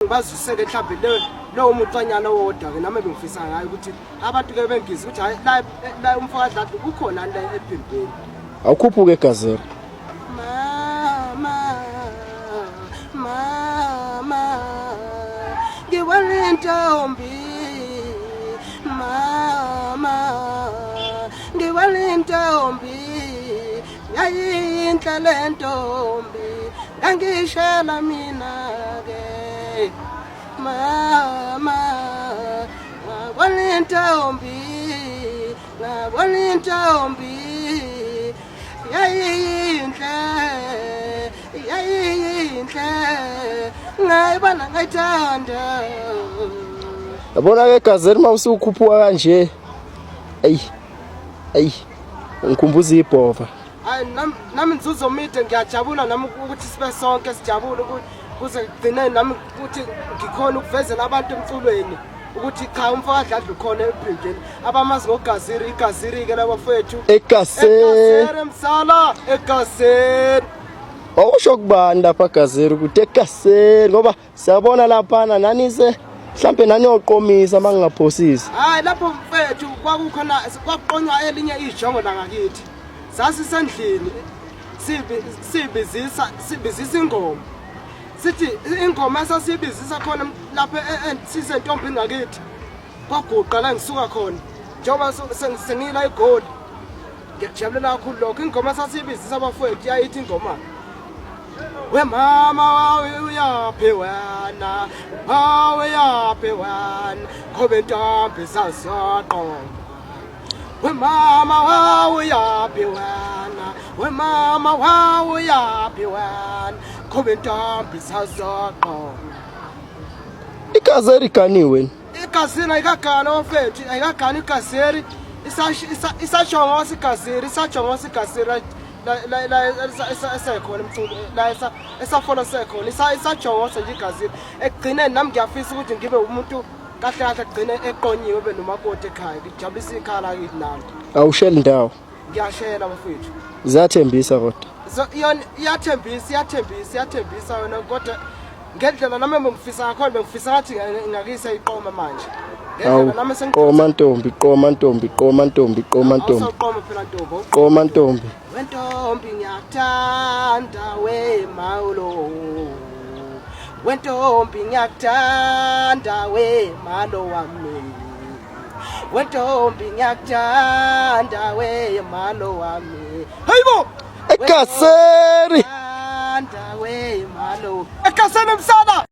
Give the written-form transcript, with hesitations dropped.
baziseke mhlawumbe lo umucanyana wodwa ke nami bengifisa ngayo ukuthi abantu ke bengizi ukuthi hayi la umfakadladu kukhona la ePhembeni awukhuphuke egazini mama ngibona intombi mama ngibona intombi yayinhle le ntombi ngangishela mina ke mama ngabona intombi yayinhle ngayibona ngayithanda yabona ke egazini mawusukhuphuka kanje ayi ngikhumbuza ibhova hayi nami nizuzomide ngiyajabula nami ukuthi sibe sonke sijabule kuze kugcine nami ukuthi ngikhona ukuvezela abantu emculweni ukuthi cha umfakadladu khona ePhembeni abamazi ngogaziri igaziri ke labafethu egaseni msala egaseni awusho kubani lapha egazini ukuthi egaseni ngoba siyabona lapha nanise mhlambe nani oqomisa mangingaphosisi hayi lapho mfethu kwakukhona kwaqonywa elinye ijongo la ngakithi sasisendlini sibizisa ingoma sithi ingoma esasibizisa khona lapha sisentombi ngakithi kwaguqa la ngisuka khona njengoba sengila igoli ngiyajabulela kakhulu lokho ingoma esasibizisa abafowethu yayithi ingoma we mama uyaphi wena uyaphi wena khobe ntombi sasiyaqoma we mama uyaphi wena we mama uyaphi wena khobe ntombi sasiyaqoma igazeri ganiwe igazini ayikagana mfethu ayikagana igazeri isajongo sigazeri la esekhona emculo la esafolo sekhona isajongo nje igazini ekugcineni nami ngiyafisa ukuthi ngibe umuntu kahle kahle egcine eqonyiwe benomakoti ekhaya ngijabulisa ikhala kithi nami awushela indawo ngiyashela bafethu zathembisa kodwa yona iyathembisa wena kodwa ngendlela nami bengifisa ngakhona bengifisa ngathi ngakise iqoma manje ngendlela nami qoma ntombi awusaqoma phela ntombi qoma ntombi wentombi ngiyakuthanda we mawulo wentombi ngiyakuthanda we malo wami wentombi ngiyakuthanda we malo wami hayibo egaseri we malo egaseni msana